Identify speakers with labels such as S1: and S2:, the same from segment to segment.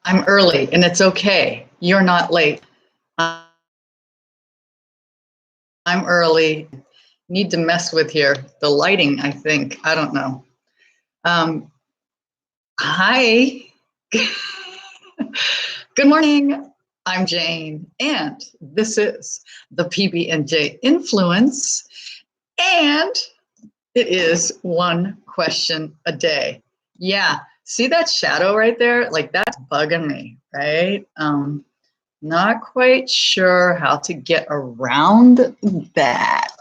S1: I'm early, and it's okay. You're not late. I'm early. Need to mess with here. The lighting, I think. I don't know. Hi. Good morning. I'm Jane, and this is the PB&J Influence, and it is one question a day. Yeah, see that shadow right there? Like, that's bugging me, right? Not quite sure how to get around that.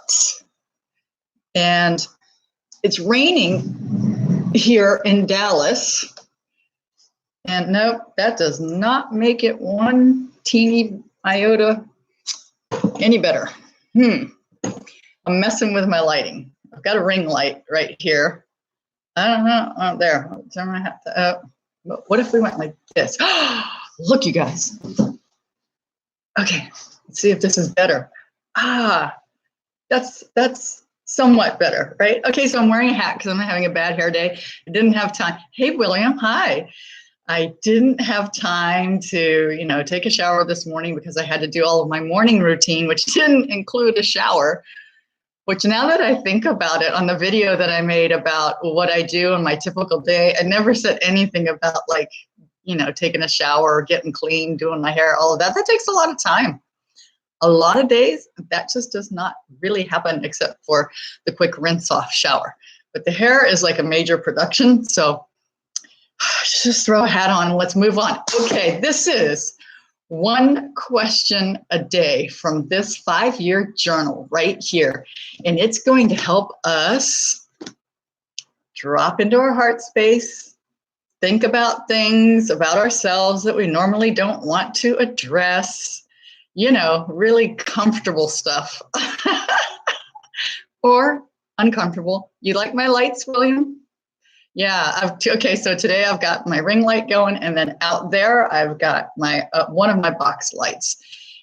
S1: And it's raining here in Dallas. And nope, that does not make it one teeny iota any better. I'm messing with my lighting. I've got a ring light right here. I don't know. Oh, there. So I'm gonna have to. What if we went like this? Look, you guys. Okay, let's see if this is better. That's somewhat better, right? Okay, so I'm wearing a hat because I'm having a bad hair day. I didn't have time. Hey, William, hi. I didn't have time to, take a shower this morning because I had to do all of my morning routine, which didn't include a shower. Which, now that I think about it, on the video that I made about what I do in my typical day, I never said anything about taking a shower, getting clean, doing my hair, all of that. That takes a lot of time. A lot of days, that just does not really happen except for the quick rinse off shower. But the hair is like a major production. So just throw a hat on and let's move on. Okay, this is one question a day from this 5-year journal right here. And it's going to help us drop into our heart space, think about things about ourselves that we normally don't want to address, really comfortable stuff or uncomfortable. You like my lights, William? Yeah. Okay. So today I've got my ring light going, and then out there I've got my one of my box lights,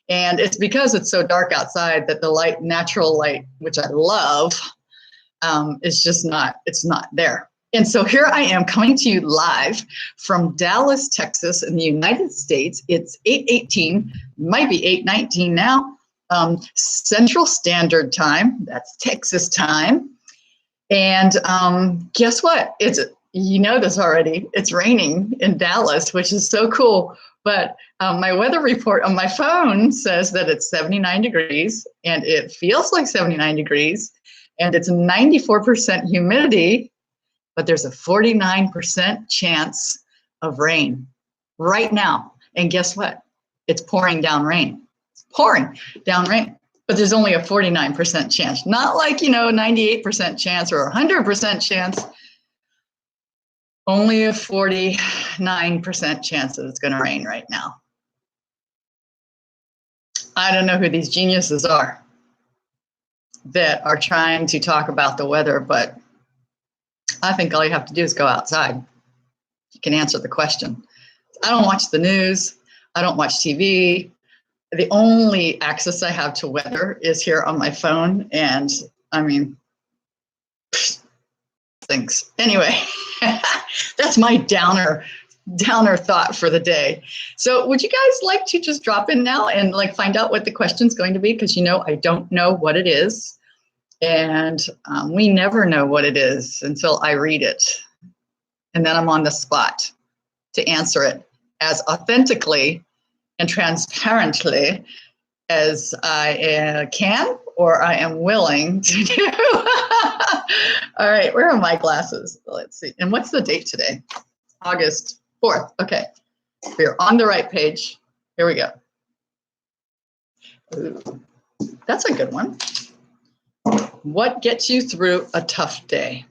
S1: and it's because it's so dark outside that the natural light, which I love, is just not. It's not there. And so here I am coming to you live from Dallas, Texas, in the United States. It's 8:18, might be 8:19 now, Central Standard Time. That's Texas time. And guess what? This already. It's raining in Dallas, which is so cool. But my weather report on my phone says that it's 79 degrees, and it feels like 79 degrees, and it's 94% humidity, but there's a 49% chance of rain right now. And guess what? It's pouring down rain. It's pouring down rain. But there's only a 49% chance, not like, 98% chance or 100% chance, only a 49% chance that it's going to rain right now. I don't know who these geniuses are that are trying to talk about the weather, but I think all you have to do is go outside. You can answer the question. I don't watch the news. I don't watch TV. The only access I have to weather is here on my phone, and things. Anyway, that's my downer thought for the day. So would you guys like to just drop in now and find out what the question's going to be? Because I don't know what it is, and we never know what it is until I read it, and then I'm on the spot to answer it as authentically and transparently as I can or I am willing to do. All right, where are my glasses? Let's see. And what's the date today? August 4th. Okay, we're on the right page. Here we go. Ooh, that's a good one. What gets you through a tough day?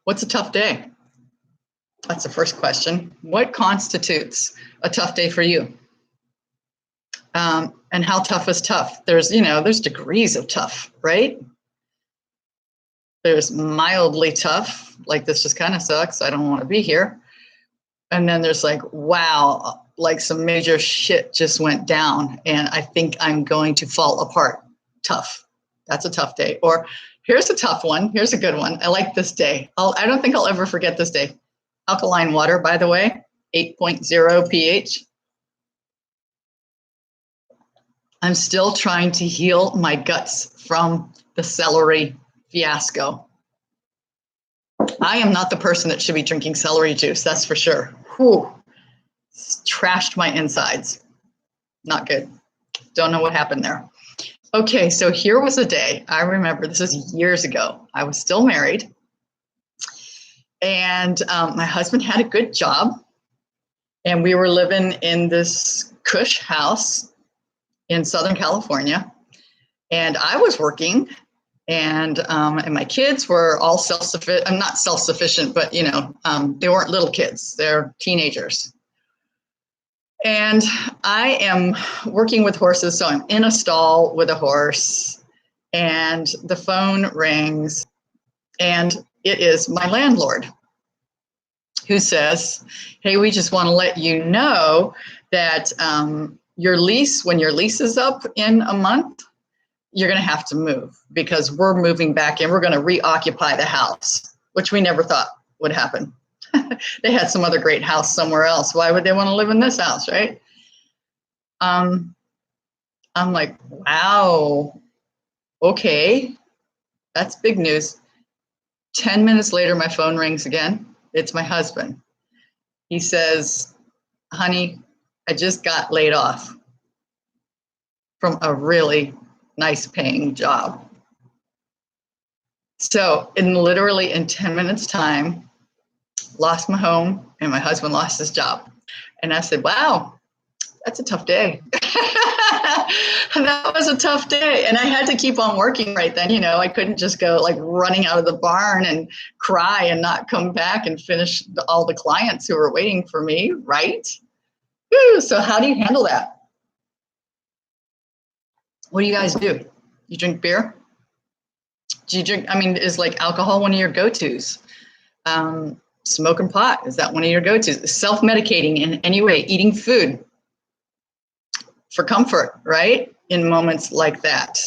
S1: What's a tough day? That's the first question. What constitutes a tough day for you? And how tough is tough? There's degrees of tough, right? There's mildly tough, like this just kind of sucks, I don't want to be here. And then there's wow, some major shit just went down and I think I'm going to fall apart. Tough. That's a tough day. Or Here's a tough one. Here's a good one. I like this day. I don't think I'll ever forget this day. Alkaline water, by the way, 8.0 pH. I'm still trying to heal my guts from the celery fiasco. I am not the person that should be drinking celery juice, that's for sure. Whew. Trashed my insides. Not good. Don't know what happened there. Okay, so here was a day. I remember, this is years ago. I was still married. And my husband had a good job. And we were living in this cush house in Southern California. And I was working. And my kids were all self-sufficient. I'm not self-sufficient, but you know, they weren't little kids. They're teenagers. And I am working with horses, so I'm in a stall with a horse, and the phone rings, and it is my landlord who says, "Hey, we just want to let you know that your lease, when your lease is up in a month, you're going to have to move because we're moving back in. We're going to reoccupy the house," which we never thought would happen. They had some other great house somewhere else. Why would they want to live in this house, right? I'm like, wow, okay, that's big news. 10 minutes later, my phone rings again. It's my husband. He says, "Honey, I just got laid off from a really nice paying job." So literally in 10 minutes time, lost my home and my husband lost his job. And I said, wow, that's a tough day. That was a tough day. And I had to keep on working right then. You know, I couldn't just go like running out of the barn and cry and not come back and finish all the clients who were waiting for me, right? Woo, so how do you handle that? What do you guys do? You drink beer? Do you drink, I mean, is like alcohol one of your go-tos? Smoking pot, is that one of your go-tos? Self-medicating in any way, eating food for comfort, right? In moments like that.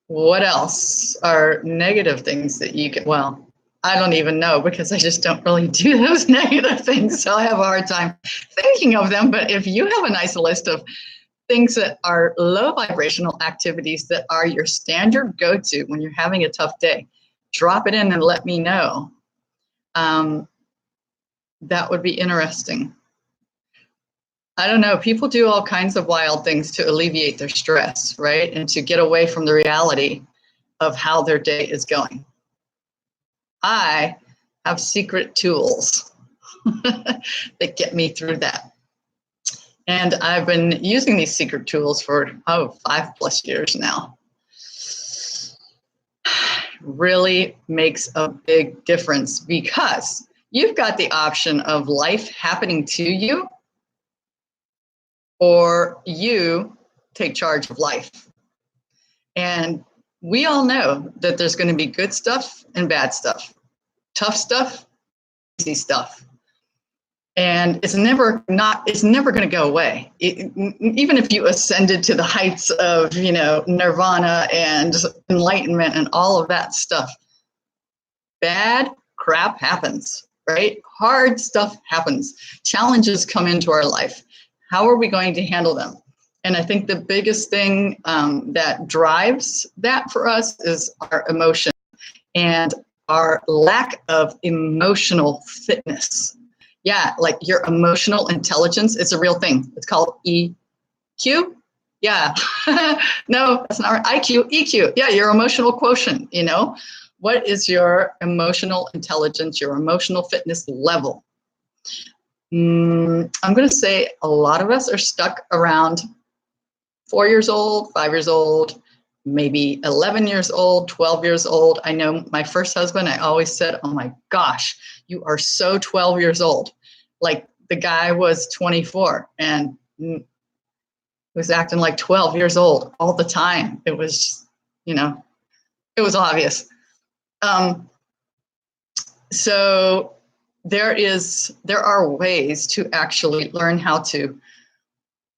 S1: What else are negative things that you can, well, I don't even know because I just don't really do those negative things. So I have a hard time thinking of them. But if you have a nice list of things that are low vibrational activities that are your standard go-to when you're having a tough day, drop it in and let me know. That would be interesting. I don't know, people do all kinds of wild things to alleviate their stress, right? And to get away from the reality of how their day is going. I have secret tools that get me through that. And I've been using these secret tools for, 5+ years now. Really makes a big difference because you've got the option of life happening to you or you take charge of life. And we all know that there's going to be good stuff and bad stuff, tough stuff, easy stuff. And it's never going to go away. Even if you ascended to the heights of, you know, nirvana and enlightenment and all of that stuff, bad crap happens, right? Hard stuff happens. Challenges come into our life. How are we going to handle them? And I think the biggest thing that drives that for us is our emotion and our lack of emotional fitness. Yeah, like your emotional intelligence, it's a real thing. It's called EQ. Yeah, no, that's not right. IQ, EQ. Yeah, your emotional quotient, you know. What is your emotional intelligence, your emotional fitness level? I'm going to say a lot of us are stuck around 4 years old, 5 years old, maybe 11 years old, 12 years old. I know my first husband, I always said, oh my gosh, you are so 12 years old. Like the guy was 24 and was acting like 12 years old all the time. It was, you know, it was obvious. So there are ways to actually learn how to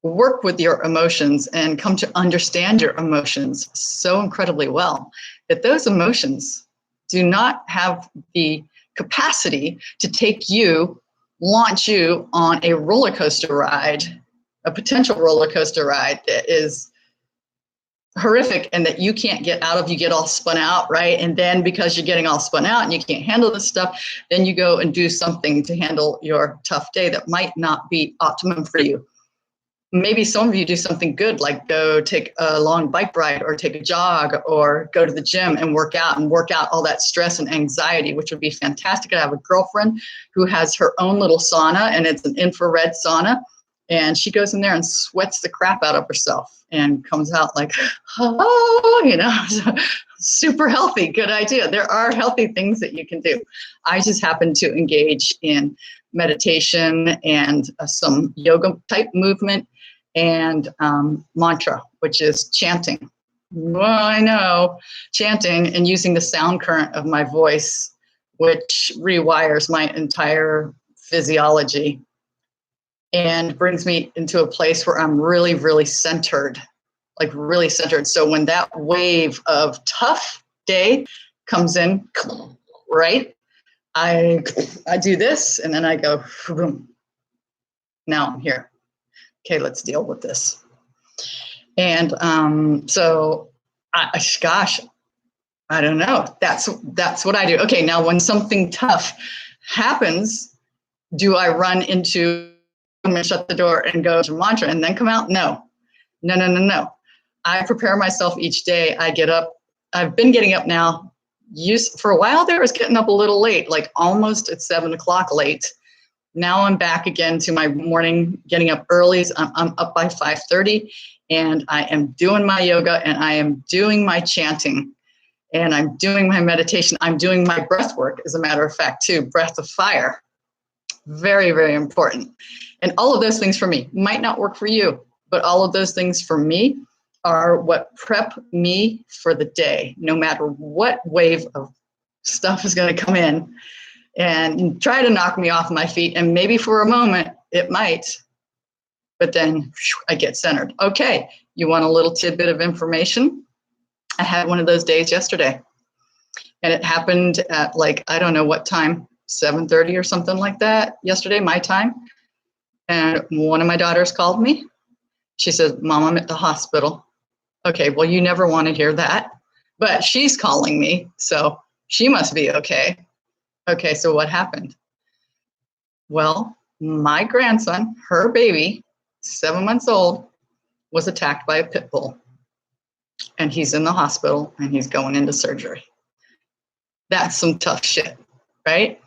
S1: work with your emotions and come to understand your emotions so incredibly well that those emotions do not have the capacity to launch you on a roller coaster ride, a potential roller coaster ride that is horrific and that you can't get out of. You get all spun out, right? And then because you're getting all spun out and you can't handle this stuff, then you go and do something to handle your tough day that might not be optimum for you. Maybe some of you do something good, like go take a long bike ride or take a jog or go to the gym and work out all that stress and anxiety, which would be fantastic. I have a girlfriend who has her own little sauna, and it's an infrared sauna. And she goes in there and sweats the crap out of herself and comes out like, oh, super healthy. Good idea. There are healthy things that you can do. I just happen to engage in meditation and some yoga type movement and mantra, which is chanting. Well, I know, chanting and using the sound current of my voice, which rewires my entire physiology and brings me into a place where I'm really, really centered, like really centered. So when that wave of tough day comes in, right, I do this and then I go, boom. Now I'm here. Okay, let's deal with this. And so, I don't know. That's what I do. Okay, now when something tough happens, do I run into, I'm gonna shut the door and go to mantra and then come out? No. I prepare myself each day. I get up. I've been getting up now. For a while there, I was getting up a little late, like almost at 7 o'clock late. Now I'm back again to my morning, getting up early. I'm up by 5:30 and I am doing my yoga and I am doing my chanting and I'm doing my meditation. I'm doing my breath work, as a matter of fact, too. Breath of fire. Very, very important. And all of those things for me might not work for you, but all of those things for me are what prep me for the day, no matter what wave of stuff is going to come in and try to knock me off my feet. And maybe for a moment it might, but then I get centered. Okay, you want a little tidbit of information? I had one of those days yesterday, and it happened at I don't know what time, 7:30 or something like that yesterday, my time. And one of my daughters called me. She said, Mom, I'm at the hospital. Okay, well, you never want to hear that, but she's calling me, so she must be okay. Okay, so what happened? Well, my grandson, her baby, 7 months old, was attacked by a pit bull. And he's in the hospital and he's going into surgery. That's some tough shit, right?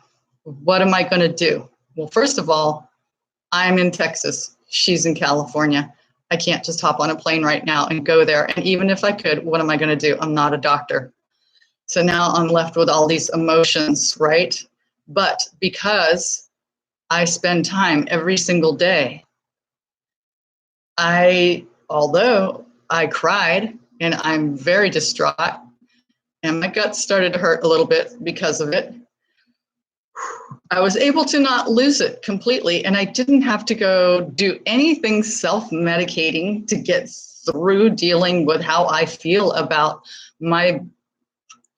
S1: What am I going to do? Well, first of all, I'm in Texas. She's in California. I can't just hop on a plane right now and go there. And even if I could, what am I going to do? I'm not a doctor. So now I'm left with all these emotions, right? But because I spend time every single day, although I cried and I'm very distraught and my guts started to hurt a little bit because of it, I was able to not lose it completely. And I didn't have to go do anything self-medicating to get through dealing with how I feel about my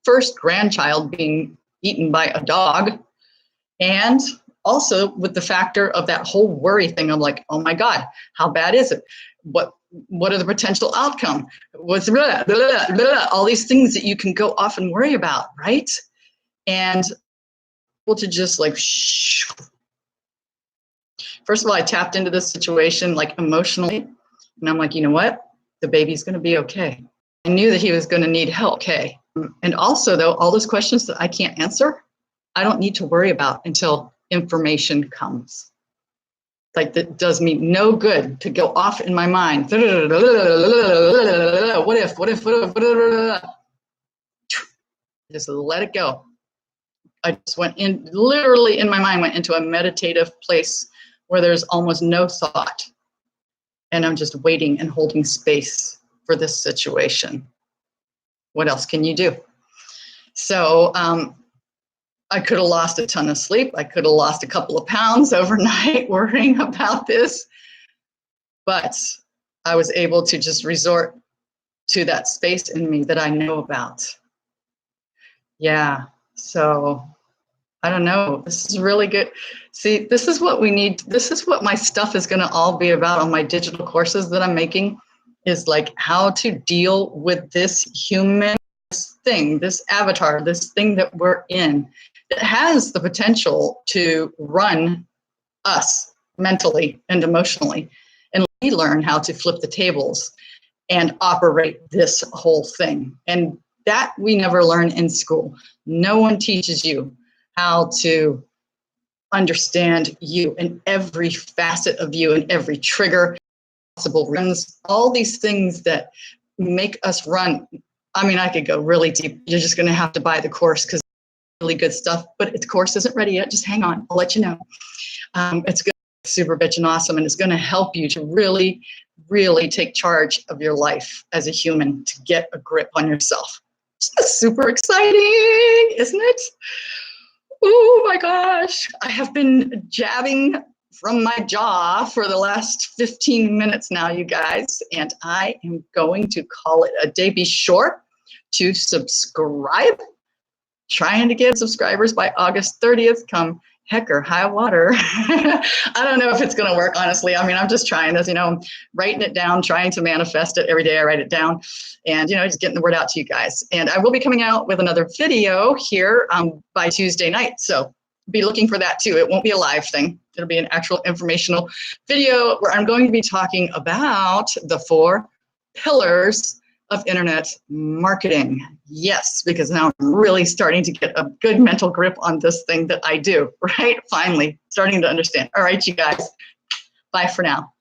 S1: first grandchild being eaten by a dog. And also with the factor of that whole worry thing. I'm like, oh my God, how bad is it? What are the potential outcome? What's blah, blah, blah, all these things that you can go off and worry about, right? And to just first of all, I tapped into this situation emotionally, and I'm like, you know what? The baby's going to be okay. I knew that he was going to need help. Okay. And also, though, all those questions that I can't answer, I don't need to worry about until information comes. That does me no good to go off in my mind. What if? Just let it go. I just literally in my mind went into a meditative place where there's almost no thought. And I'm just waiting and holding space for this situation. What else can you do? So I could have lost a ton of sleep. I could have lost a couple of pounds overnight worrying about this. But I was able to just resort to that space in me that I know about. Yeah. So I don't know. This is really good. See, this is what we need. This is what my stuff is going to all be about on my digital courses that I'm making, is like how to deal with this human thing, this avatar, this thing that we're in that has the potential to run us mentally and emotionally. And we learn how to flip the tables and operate this whole thing. And that we never learn in school. No one teaches you how to understand you and every facet of you and every trigger, possible runs, all these things that make us run. I mean, I could go really deep. You're just going to have to buy the course because it's really good stuff, but the course isn't ready yet. Just hang on. I'll let you know. It's good, super bitch and awesome, and it's going to help you to really, really take charge of your life as a human, to get a grip on yourself. It's super exciting, isn't it? Oh my gosh, I have been jabbing from my jaw for the last 15 minutes now, you guys, and I am going to call it a day. Be sure to subscribe. Trying to get subscribers by August 30th, come heck or high water. I don't know if it's going to work, honestly. I mean, I'm just trying this, I'm writing it down, trying to manifest it every day. I write it down and, just getting the word out to you guys. And I will be coming out with another video here by Tuesday night. So be looking for that too. It won't be a live thing. It'll be an actual informational video where I'm going to be talking about the 4 pillars of internet marketing. Yes, because now I'm really starting to get a good mental grip on this thing that I do, right? Finally, starting to understand. All right, you guys, bye for now.